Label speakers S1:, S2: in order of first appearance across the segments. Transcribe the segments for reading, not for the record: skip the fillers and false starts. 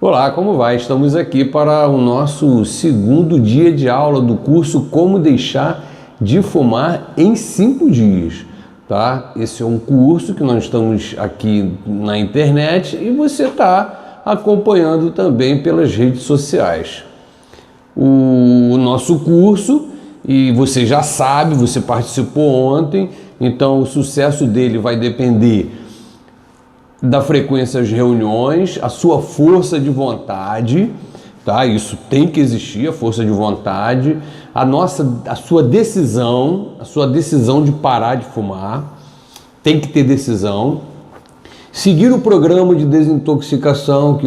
S1: Olá, como vai? Estamos aqui para o nosso segundo dia de aula do curso Como Deixar de Fumar em 5 dias, tá? Esse é um curso que nós estamos aqui na internet e você está acompanhando também pelas redes sociais. O nosso curso, e você já sabe, você participou ontem, então o sucesso dele vai depender da frequência das reuniões, a sua força de vontade, tá? Isso tem que existir, a força de vontade, a sua decisão de parar de fumar, tem que ter decisão. Seguir o programa de desintoxicação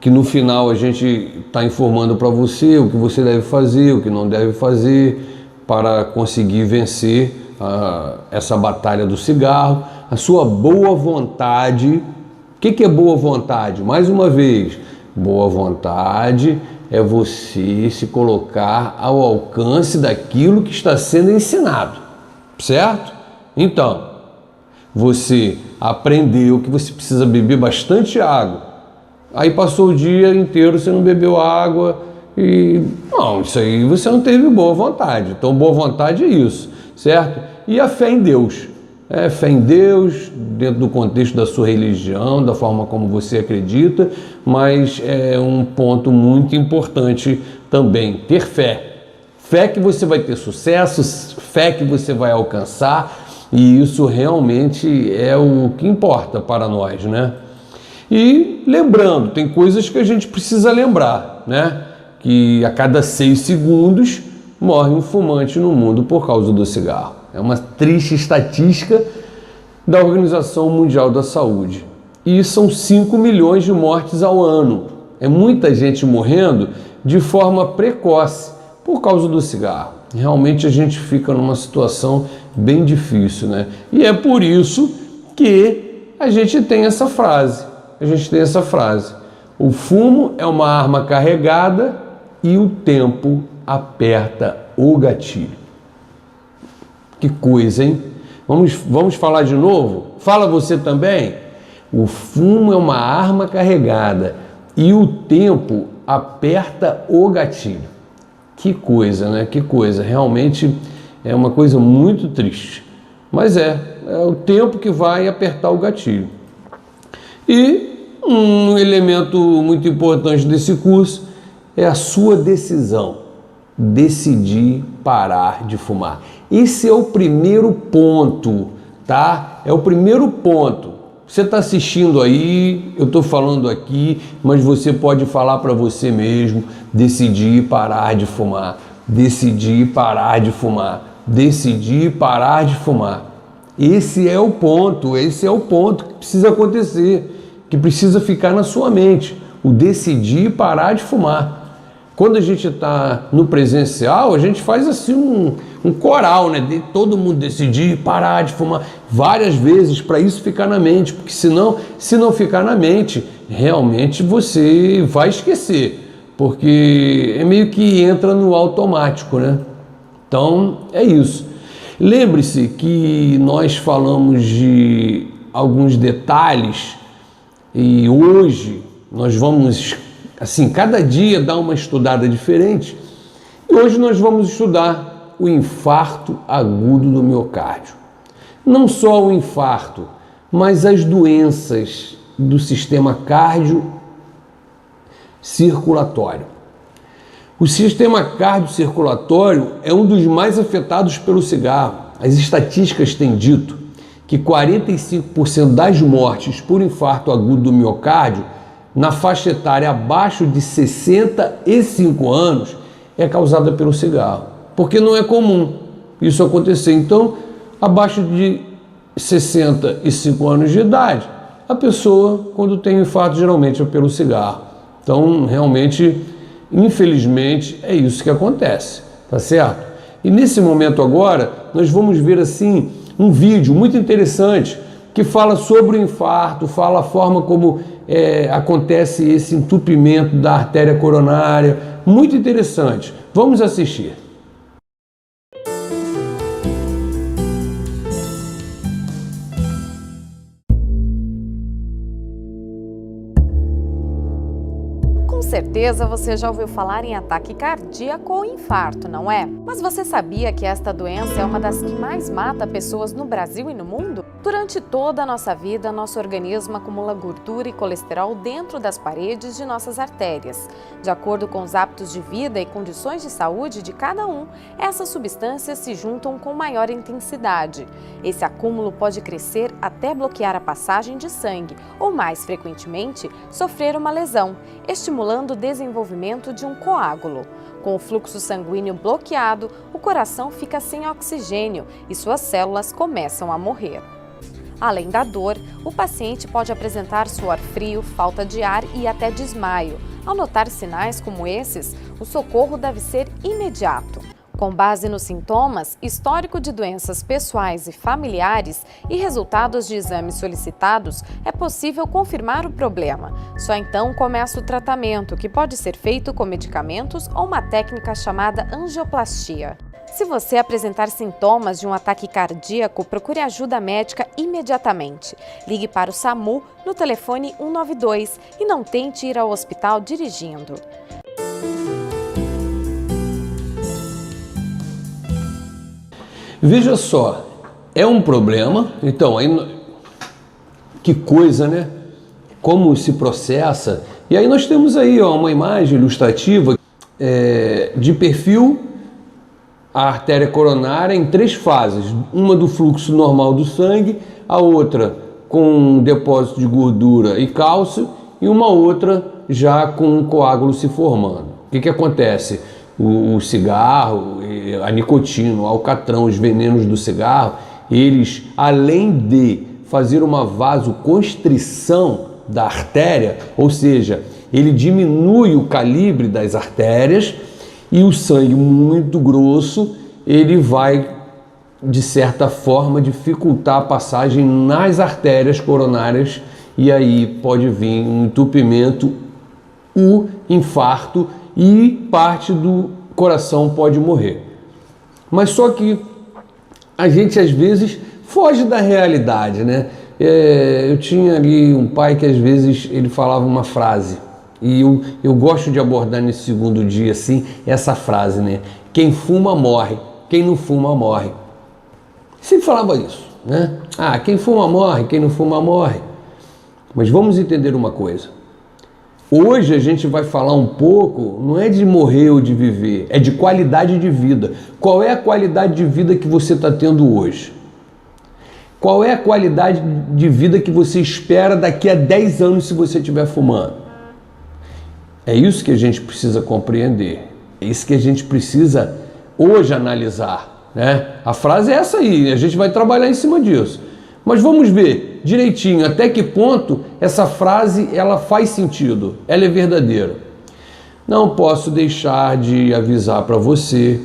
S1: que no final a gente está informando para você o que você deve fazer, o que não deve fazer para conseguir vencer essa batalha do cigarro. A sua boa vontade. O que é boa vontade? Mais uma vez, boa vontade é você se colocar ao alcance daquilo que está sendo ensinado, certo? Então, você aprendeu que você precisa beber bastante água. Aí passou o dia inteiro, você não bebeu água e... Não, isso aí você não teve boa vontade. Então, boa vontade é isso, certo? E a fé em Deus. Fé em Deus, dentro do contexto da sua religião, da forma como você acredita, mas é um ponto muito importante também, ter fé. Fé que você vai ter sucesso, fé que você vai alcançar, e isso realmente é o que importa para nós, né? E lembrando, tem coisas que a gente precisa lembrar, né? Que a cada 6 segundos morre um fumante no mundo por causa do cigarro. É uma triste estatística da Organização Mundial da Saúde. E são 5 milhões de mortes ao ano. É muita gente morrendo de forma precoce por causa do cigarro. Realmente a gente fica numa situação bem difícil, né? E é por isso que a gente tem essa frase. O fumo é uma arma carregada e o tempo aperta o gatilho. Que coisa, hein? Vamos falar de novo? Fala você também. O fumo é uma arma carregada e o tempo aperta o gatilho. Que coisa, né? Que coisa. Realmente é uma coisa muito triste. Mas é o tempo que vai apertar o gatilho. E um elemento muito importante desse curso é a sua decisão. Decidir parar de fumar. Esse é o primeiro ponto, tá? É o primeiro ponto. Você está assistindo aí, eu estou falando aqui, mas você pode falar para você mesmo, decidir parar de fumar, decidir parar de fumar, decidir parar de fumar. Esse é o ponto que precisa acontecer, que precisa ficar na sua mente, o decidir parar de fumar. Quando a gente está no presencial, a gente faz assim um coral, né? De todo mundo decidir parar de fumar várias vezes para isso ficar na mente, porque senão, se não ficar na mente, realmente você vai esquecer, porque é meio que entra no automático, né? Então é isso. Lembre-se que nós falamos de alguns detalhes e hoje nós vamos, assim, cada dia dar uma estudada diferente. E hoje nós vamos estudar o infarto agudo do miocárdio. Não só o infarto, mas as doenças do sistema cardiocirculatório. O sistema cardiocirculatório é um dos mais afetados pelo cigarro. As estatísticas têm dito que 45% das mortes por infarto agudo do miocárdio na faixa etária abaixo de 65 anos é causada pelo cigarro, porque não é comum isso acontecer. Então, abaixo de 65 anos de idade, a pessoa, quando tem infarto, geralmente é pelo cigarro. Então, realmente, infelizmente, é isso que acontece, tá certo? E nesse momento agora, nós vamos ver assim um vídeo muito interessante que fala sobre o infarto, fala a forma como acontece esse entupimento da artéria coronária. Muito interessante. Vamos assistir.
S2: certeza você já ouviu falar em ataque cardíaco ou infarto, não é? Mas você sabia que esta doença é uma das que mais mata pessoas no Brasil e no mundo? Durante toda a nossa vida, nosso organismo acumula gordura e colesterol dentro das paredes de nossas artérias. De acordo com os hábitos de vida e condições de saúde de cada um, essas substâncias se juntam com maior intensidade. Esse acúmulo pode crescer até bloquear a passagem de sangue ou, mais frequentemente, sofrer uma lesão, estimulando o desenvolvimento de um coágulo. Com o fluxo sanguíneo bloqueado, o coração fica sem oxigênio e suas células começam a morrer. Além da dor, o paciente pode apresentar suor frio, falta de ar e até desmaio. Ao notar sinais como esses, o socorro deve ser imediato. Com base nos sintomas, histórico de doenças pessoais e familiares e resultados de exames solicitados, é possível confirmar o problema. Só então começa o tratamento, que pode ser feito com medicamentos ou uma técnica chamada angioplastia. Se você apresentar sintomas de um ataque cardíaco, procure ajuda médica imediatamente. Ligue para o SAMU no telefone 192 e não tente ir ao hospital dirigindo.
S1: Veja só, é um problema, então, aí, que coisa, né? Como se processa. E aí nós temos aí uma imagem ilustrativa de perfil a artéria coronária em 3 fases. Uma do fluxo normal do sangue, a outra com um depósito de gordura e cálcio e uma outra já com um coágulo se formando. O que acontece? O cigarro, a nicotina, o alcatrão, os venenos do cigarro, eles, além de fazer uma vasoconstrição da artéria, ou seja, ele diminui o calibre das artérias e o sangue muito grosso, ele vai, de certa forma, dificultar a passagem nas artérias coronárias e aí pode vir um entupimento, o infarto e parte do coração pode morrer. Mas só que a gente às vezes foge da realidade, né? Eu tinha ali um pai que às vezes ele falava uma frase e eu gosto de abordar nesse segundo dia assim essa frase, né? Quem fuma morre, quem não fuma morre. Sempre falava isso, né? Quem fuma morre, quem não fuma morre. Mas vamos entender uma coisa. Hoje a gente vai falar um pouco, não é de morrer ou de viver, é de qualidade de vida. Qual é a qualidade de vida que você está tendo hoje? Qual é a qualidade de vida que você espera daqui a 10 anos se você estiver fumando? É isso que a gente precisa compreender, é isso que a gente precisa hoje analisar, né? A frase é essa aí, a gente vai trabalhar em cima disso. Mas vamos ver direitinho até que ponto essa frase ela faz sentido, ela é verdadeira. Não posso deixar de avisar para você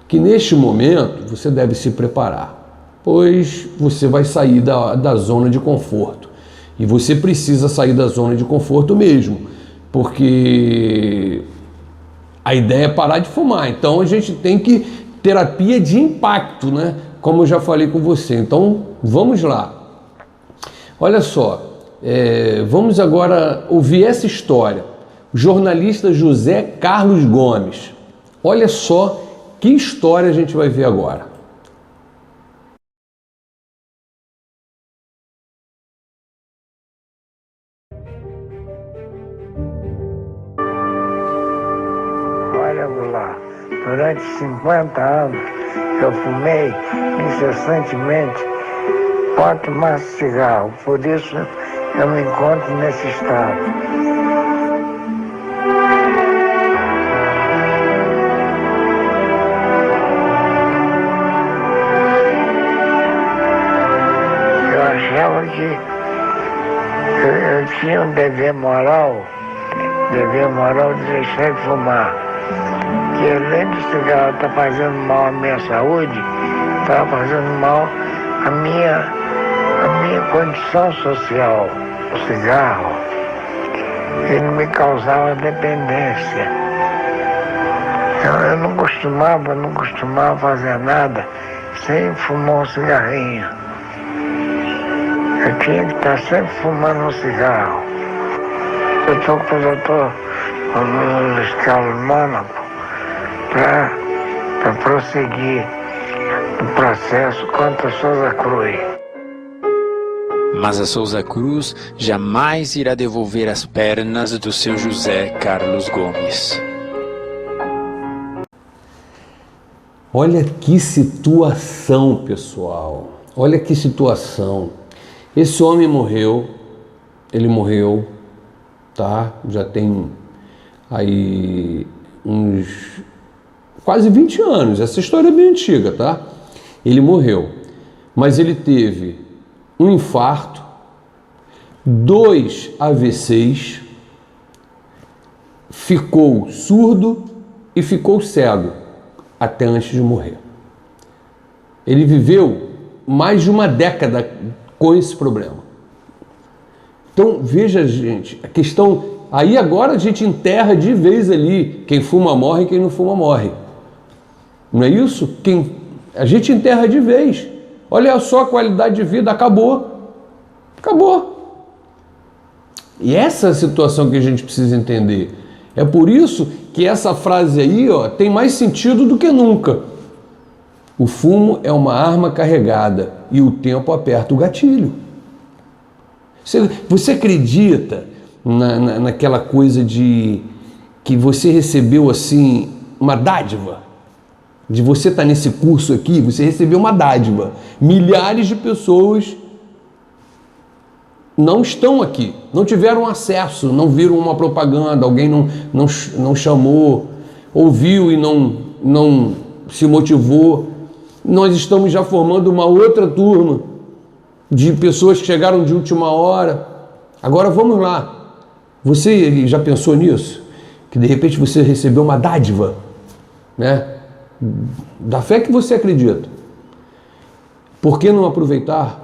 S1: que neste momento você deve se preparar, pois você vai sair da zona de conforto. E você precisa sair da zona de conforto mesmo, porque a ideia é parar de fumar. Então a gente tem que terapia de impacto, né? Como eu já falei com você. Então vamos lá. Olha só, vamos agora ouvir essa história. O jornalista José Carlos Gomes. Olha só que história a gente vai ver agora.
S3: Olha lá, durante 50 anos eu fumei incessantemente 4 maços de cigarro, por isso eu me encontro nesse estado. Eu achava que eu tinha um dever moral de deixar de fumar. Que além do cigarro estar fazendo mal à minha saúde, estava fazendo mal à minha condição social. O cigarro, ele me causava dependência. Eu não costumava fazer nada sem fumar um cigarrinho. Eu tinha que estar sempre fumando um cigarro. Eu estou com o doutor nos Carlos Mônaco para prosseguir o processo contra Souza Cruz.
S4: Mas a Souza Cruz jamais irá devolver as pernas do seu José Carlos Gomes.
S1: Olha que situação, pessoal. Olha que situação. Esse homem morreu, ele morreu, tá? Já tem aí uns quase 20 anos. Essa história é bem antiga, tá? Ele morreu, mas ele teve um infarto, 2 AVCs, ficou surdo e ficou cego até antes de morrer. Ele viveu mais de uma década com esse problema. Então, veja, gente, a questão... Aí agora a gente enterra de vez ali, quem fuma morre, quem não fuma morre. Não é isso? A gente enterra de vez. Olha só a qualidade de vida, acabou. Acabou. E essa é a situação que a gente precisa entender. É por isso que essa frase aí, ó, tem mais sentido do que nunca. O fumo é uma arma carregada e o tempo aperta o gatilho. Você acredita naquela coisa de que você recebeu assim uma dádiva? De você estar nesse curso aqui, você recebeu uma dádiva. Milhares de pessoas não estão aqui, não tiveram acesso, não viram uma propaganda, alguém não chamou, ouviu e não se motivou. Nós estamos já formando uma outra turma de pessoas que chegaram de última hora. Agora vamos lá. Você já pensou nisso? Que de repente você recebeu uma dádiva, né? Da fé que você acredita. Por que não aproveitar?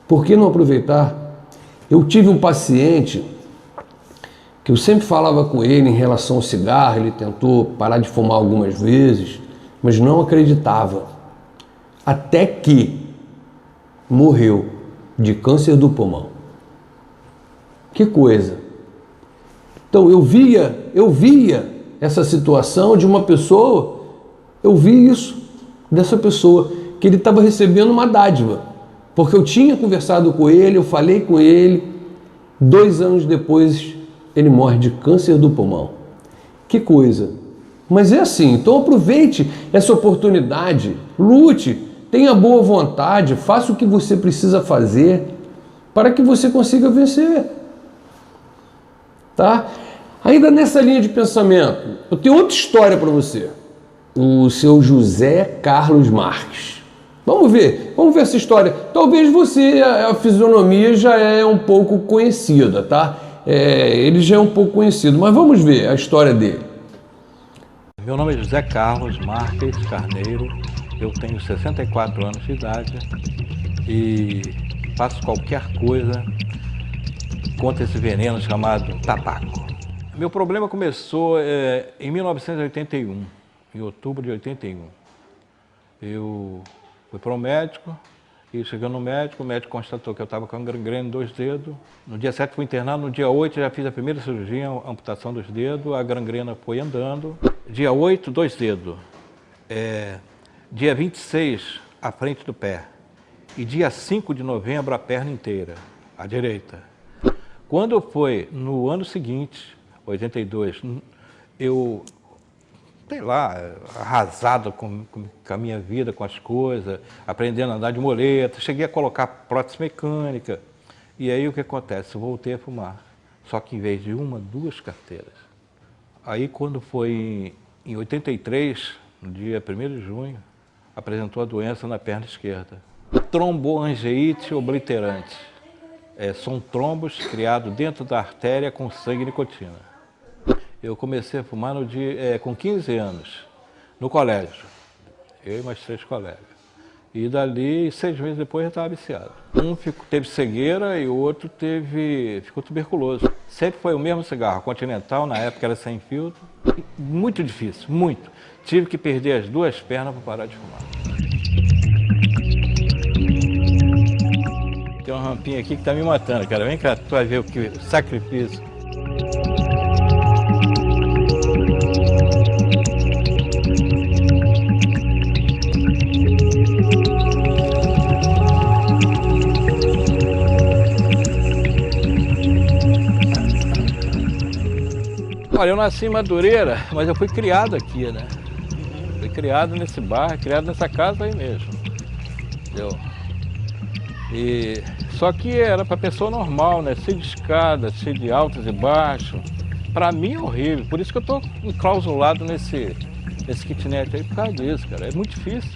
S1: Por que não aproveitar? Eu tive um paciente que eu sempre falava com ele em relação ao cigarro, ele tentou parar de fumar algumas vezes, mas não acreditava. Até que morreu de câncer do pulmão. Que coisa! Então eu via essa situação de uma pessoa, eu vi isso dessa pessoa, que ele estava recebendo uma dádiva, porque eu tinha conversado com ele, eu falei com ele, 2 anos depois ele morre de câncer do pulmão. Que coisa! Mas é assim, então aproveite essa oportunidade, lute, tenha boa vontade, faça o que você precisa fazer para que você consiga vencer. Tá? Ainda nessa linha de pensamento, eu tenho outra história para você. O seu José Carlos Marques. Vamos ver essa história. Talvez você, a fisionomia já é um pouco conhecida, tá? Ele já é um pouco conhecido, mas vamos ver a história dele.
S5: Meu nome é José Carlos Marques Carneiro, eu tenho 64 anos de idade e faço qualquer coisa contra esse veneno chamado tabaco. Meu problema começou em 1981, em outubro de 81. Eu fui para o médico e chegando no médico, o médico constatou que eu estava com gangrena em 2 dedos. No dia 7 fui internado, no dia 8 já fiz a primeira cirurgia, a amputação dos dedos, a gangrena foi andando. Dia 8, 2 dedos. Dia 26, a frente do pé. E dia 5 de novembro, a perna inteira, a direita. Quando foi no ano seguinte, 82, eu, sei lá, arrasado com a minha vida, com as coisas, aprendendo a andar de muleta, cheguei a colocar prótese mecânica. E aí o que acontece? Eu voltei a fumar, só que em vez de 1, 2 carteiras. Aí quando foi em 83, no dia 1º de junho, apresentou a doença na perna esquerda. Tromboangeite obliterante. São trombos criados dentro da artéria com sangue e nicotina. Eu comecei a fumar com 15 anos, no colégio. Eu e mais 3 colegas. E dali, 6 meses depois, eu estava viciado. Um teve cegueira e o outro ficou tuberculoso. Sempre foi o mesmo cigarro, Continental, na época era sem filtro. Muito difícil, muito. Tive que perder as 2 pernas para parar de fumar. Tem uma rampinha aqui que está me matando, cara. Vem cá, tu vai ver o sacrifício. Olha, eu nasci em Madureira, mas eu fui criado aqui, né? Fui criado nesse bairro, criado nessa casa aí mesmo, entendeu? E só que era para pessoa normal, né? Cheio de escada, cheio de altos e baixos. Para mim é horrível, por isso que eu tô enclausulado nesse kitnet aí por causa disso, cara. É muito difícil.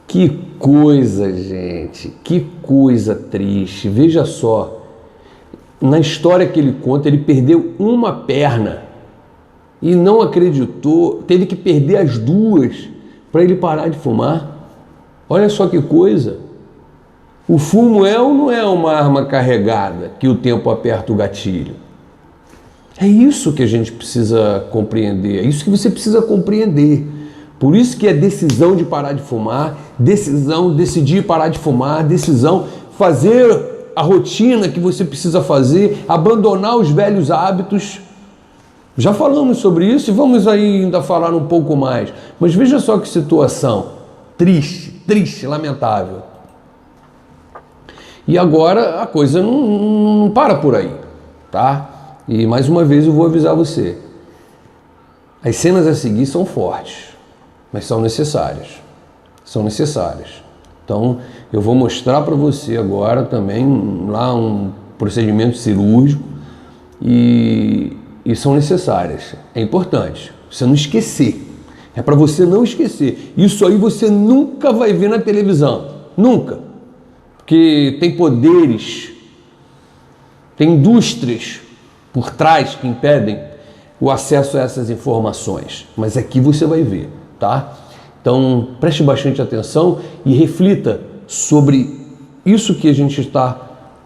S1: Que coisa, gente, que coisa triste. Veja só, na história que ele conta, ele perdeu uma perna e não acreditou, teve que perder as duas para ele parar de fumar. Olha só que coisa. O fumo é ou não é uma arma carregada que o tempo aperta o gatilho? É isso que a gente precisa compreender, é isso que você precisa compreender. Por isso que é decisão de parar de fumar, decisão, decidir parar de fumar, decisão, fazer a rotina que você precisa fazer, abandonar os velhos hábitos. Já falamos sobre isso e vamos ainda falar um pouco mais. Mas veja só que situação triste, triste, lamentável. E agora a coisa não para por aí, tá? E mais uma vez eu vou avisar você. As cenas a seguir são fortes, mas são necessárias. São necessárias. Então, eu vou mostrar para você agora também lá um procedimento cirúrgico e são necessárias. É importante você não esquecer. É para você não esquecer. Isso aí você nunca vai ver na televisão. Nunca. Porque tem poderes, tem indústrias por trás que impedem o acesso a essas informações. Mas aqui você vai ver, tá? Então, preste bastante atenção e reflita sobre isso que a gente está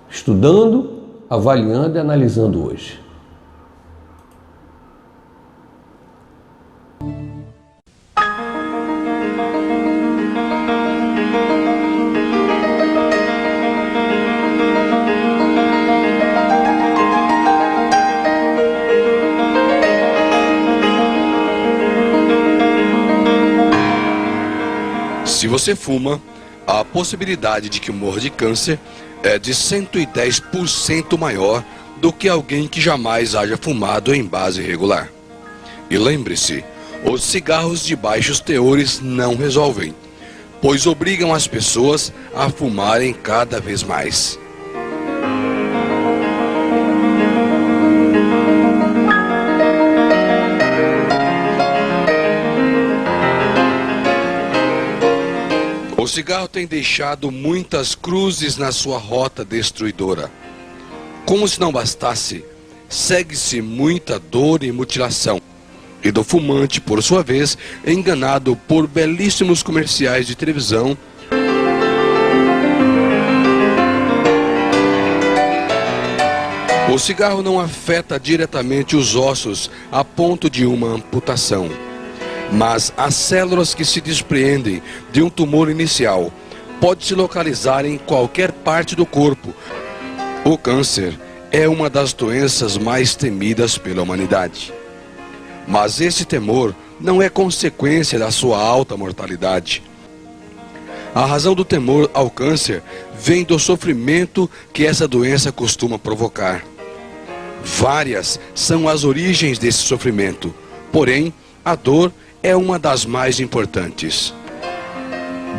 S1: estudando, avaliando e analisando hoje.
S6: Se você fuma, a possibilidade de que morra de câncer é de 110% maior do que alguém que jamais haja fumado em base regular. E lembre-se, os cigarros de baixos teores não resolvem, pois obrigam as pessoas a fumarem cada vez mais. O cigarro tem deixado muitas cruzes na sua rota destruidora. Como se não bastasse, segue-se muita dor e mutilação. E do fumante, por sua vez, enganado por belíssimos comerciais de televisão, o cigarro não afeta diretamente os ossos a ponto de uma amputação. Mas as células que se despreendem de um tumor inicial podem se localizar em qualquer parte do corpo. O câncer é uma das doenças mais temidas pela humanidade. Mas esse temor não é consequência da sua alta mortalidade. A razão do temor ao câncer vem do sofrimento que essa doença costuma provocar. Várias são as origens desse sofrimento, porém, a dor é uma das mais importantes.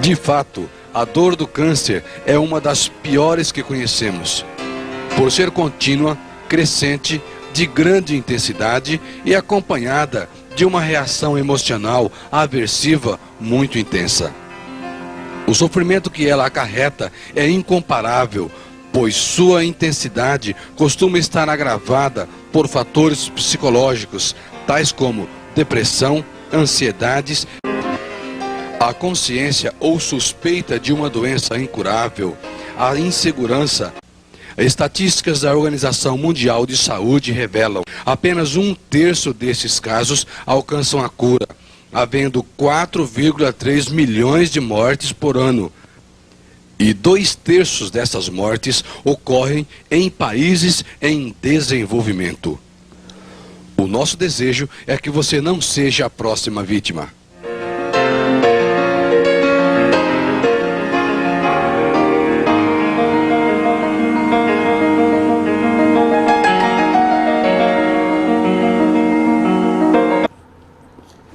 S6: De fato, a dor do câncer é uma das piores que conhecemos, por ser contínua, crescente, de grande intensidade e acompanhada de uma reação emocional aversiva muito intensa. O sofrimento que ela acarreta é incomparável, pois sua intensidade costuma estar agravada por fatores psicológicos, tais como depressão, ansiedades, a consciência ou suspeita de uma doença incurável, a insegurança, Estatísticas da Organização Mundial de Saúde revelam apenas 1/3 desses casos alcançam a cura, havendo 4,3 milhões de mortes por ano. E 2/3 dessas mortes ocorrem em países em desenvolvimento. O nosso desejo é que você não seja a próxima vítima.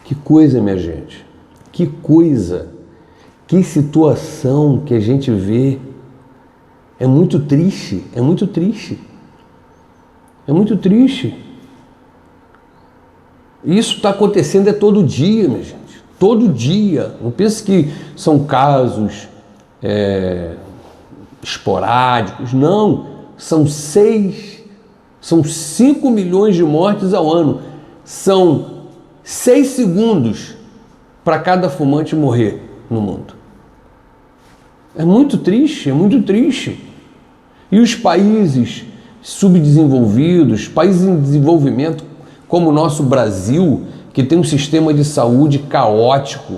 S1: Que coisa, minha gente, que coisa, que situação que a gente vê. É muito triste, é muito triste, é muito triste. Isso está acontecendo todo dia, minha gente, todo dia. Não pense que são casos esporádicos, não, são 5 milhões de mortes ao ano, são 6 segundos para cada fumante morrer no mundo. É muito triste, é muito triste. E os países subdesenvolvidos, países em desenvolvimento, como o nosso Brasil, que tem um sistema de saúde caótico,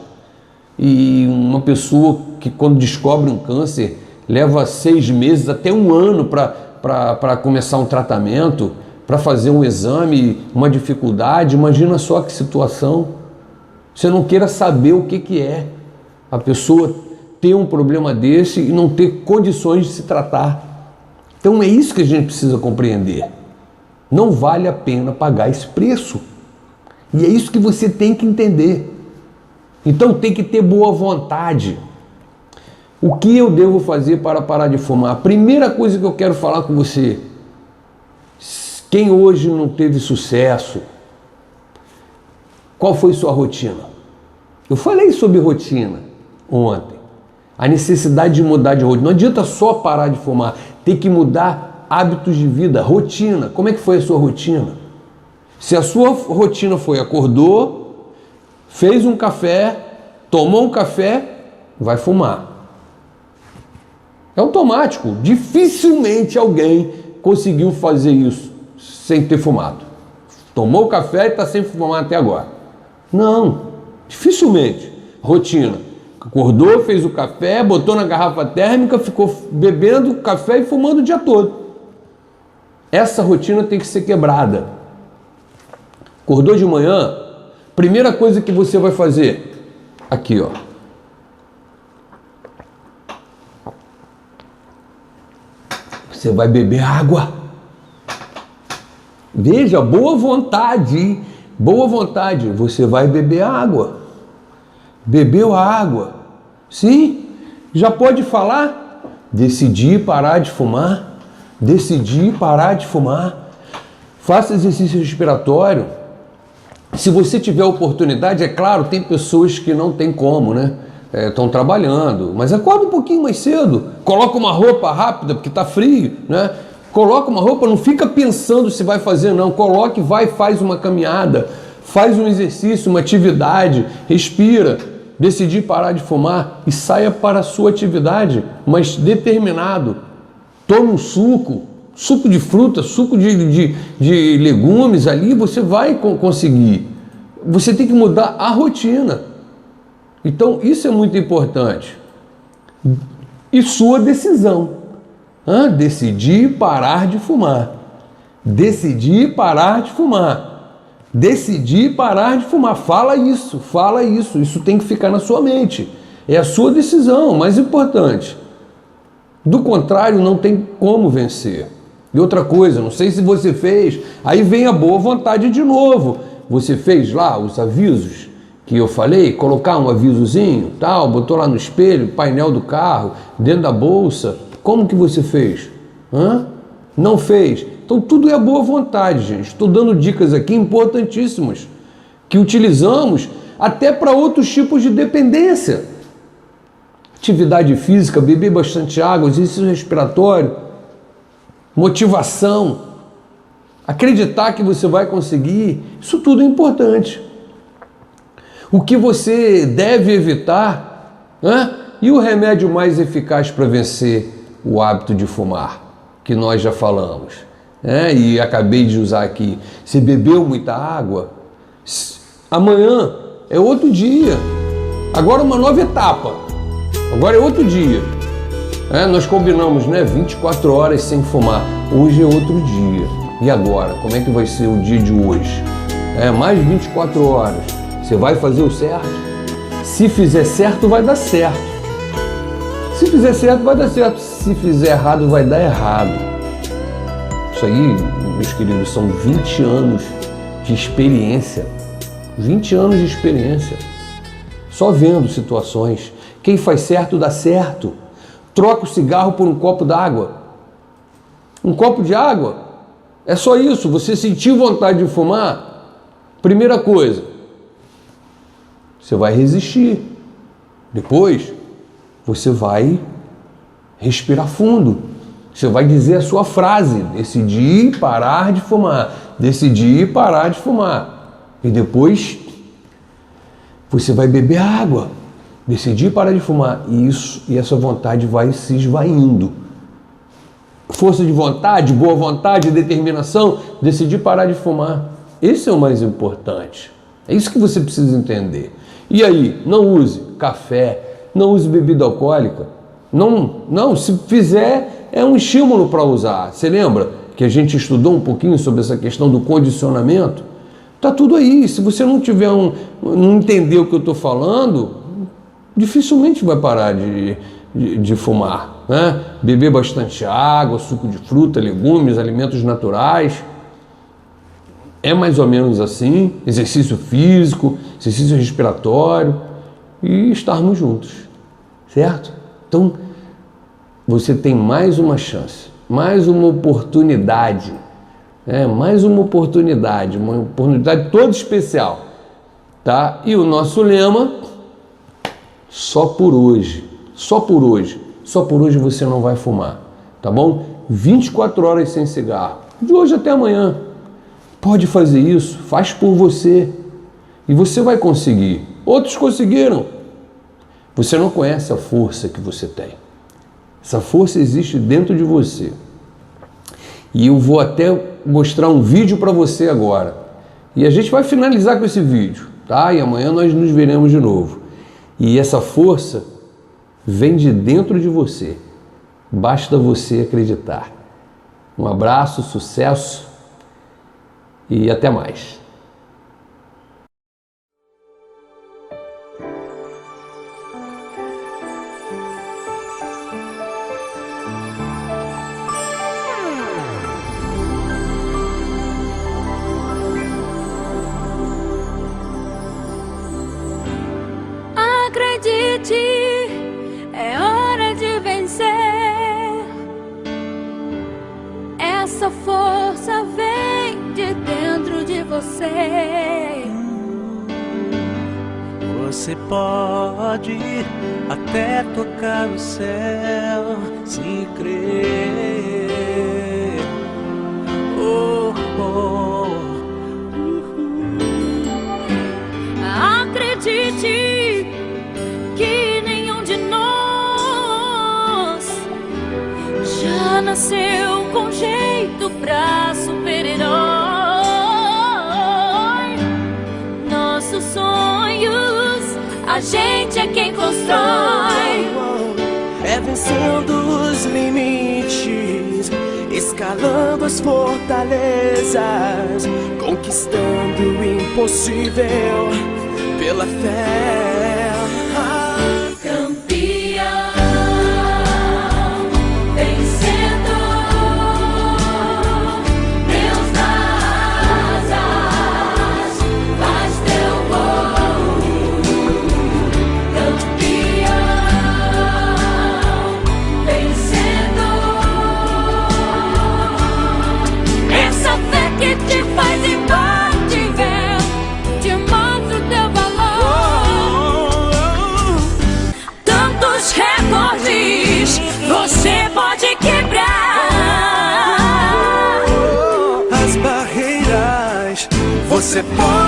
S1: e uma pessoa que quando descobre um câncer leva 6 meses, até 1 ano para começar um tratamento, para fazer um exame, uma dificuldade. Imagina só que situação. Você não queira saber o que é a pessoa ter um problema desse e não ter condições de se tratar. Então é isso que a gente precisa compreender. Não vale a pena pagar esse preço. E é isso que você tem que entender. Então tem que ter boa vontade. O que eu devo fazer para parar de fumar? A primeira coisa que eu quero falar com você: quem hoje não teve sucesso, qual foi sua rotina? Eu falei sobre rotina ontem. A necessidade de mudar de rotina. Não adianta só parar de fumar, tem que mudar hábitos de vida, rotina. Como é que foi a sua rotina? Se a sua rotina foi acordou, fez um café, tomou um café, vai fumar. É automático. Dificilmente alguém conseguiu fazer isso sem ter fumado. Tomou o café e está sem fumar até agora. Não, dificilmente. Rotina. Acordou, fez o café, botou na garrafa térmica, ficou bebendo café e fumando o dia todo. Essa rotina tem que ser quebrada. Acordou de manhã, primeira coisa que você vai fazer, aqui ó. Você vai beber água. Veja, boa vontade, boa vontade. Você vai beber água. Bebeu água. Sim, já pode falar. Decidi parar de fumar. Decidi parar de fumar. Faça exercício respiratório. Se você tiver oportunidade, é claro, tem pessoas que não tem como, né? Estão trabalhando, mas acorda um pouquinho mais cedo, coloca uma roupa rápida, porque está frio, né? Coloca uma roupa, não fica pensando se vai fazer não, coloque, vai, faz uma caminhada, faz um exercício, uma atividade, respira, decidir parar de fumar e saia para a sua atividade, mas determinado. Toma um suco de fruta, suco de legumes ali, você vai conseguir. Você tem que mudar a rotina. Então, isso é muito importante. E sua decisão. Decidir parar de fumar. Decidir parar de fumar. Decidir parar de fumar. Fala isso, fala isso. Isso tem que ficar na sua mente. É a sua decisão, mais importante. Do contrário, não tem como vencer. E outra coisa, não sei se você fez, aí vem a boa vontade de novo. Você fez lá os avisos que eu falei, colocar um avisozinho, tal, botou lá no espelho, painel do carro, dentro da bolsa. Como que você fez? Não fez? Então tudo é boa vontade, gente. Estou dando dicas aqui importantíssimas que utilizamos até para outros tipos de dependência. Atividade física, beber bastante água, exercício respiratório, motivação, acreditar que você vai conseguir, isso tudo é importante. O que você deve evitar, e o remédio mais eficaz para vencer o hábito de fumar? que nós já falamos, né? E acabei de usar aqui. Você bebeu muita água, amanhã é outro dia. Agora uma nova etapa. Agora é outro dia. Nós combinamos, né? 24 horas sem fumar. Hoje é outro dia. E agora? Como é que vai ser o dia de hoje? Mais 24 horas. Você vai fazer o certo? Se fizer certo, vai dar certo. Se fizer certo, vai dar certo. Se fizer errado, vai dar errado. Isso aí, meus queridos, são 20 anos de experiência. 20 anos de experiência. Só vendo situações. Quem faz certo, dá certo. Troca o cigarro por um copo d'água. Um copo de água. É só isso. Você sentiu vontade de fumar? Primeira coisa, você vai resistir. Depois, você vai respirar fundo. Você vai dizer a sua frase. Decidi parar de fumar. Decidi parar de fumar. E depois, você vai beber água. Decidi parar de fumar. E essa vontade vai se esvaindo. Força de vontade, boa vontade, determinação. Decidi parar de fumar. Esse é o mais importante. É isso que você precisa entender. E aí, não use café, não use bebida alcoólica. Não, se fizer, é um estímulo para usar. Você lembra que a gente estudou um pouquinho sobre essa questão do condicionamento? Tá tudo aí. Se você não tiver não entender o que eu estou falando, dificilmente vai parar de fumar, né? Beber bastante água, suco de fruta, legumes, alimentos naturais. É mais ou menos assim, exercício físico, exercício respiratório e estarmos juntos, certo? Então, você tem mais uma chance, mais uma oportunidade, mais uma oportunidade toda especial, tá? E o nosso lema, só por hoje, só por hoje você não vai fumar, tá bom? 24 horas sem cigarro, de hoje até amanhã. Pode fazer isso, faz por você. E você vai conseguir. Outros conseguiram. Você não conhece a força que você tem. Essa força existe dentro de você. E eu vou até mostrar um vídeo para você agora. E a gente vai finalizar com esse vídeo, tá? E amanhã nós nos veremos de novo. E essa força vem de dentro de você. Basta você acreditar. Um abraço, sucesso. E até mais.
S7: Acredite, é hora de vencer. Essa força vem de dentro de você.
S8: Você pode até tocar o céu se crer. Oh, oh.
S7: Acredite que nenhum de nós já nasceu com jeito pra super-herói. Nossos sonhos, a gente é quem constrói.
S8: É vencendo os limites, escalando as fortalezas, conquistando o impossível pela fé.
S7: Você pode quebrar
S8: as barreiras, você pode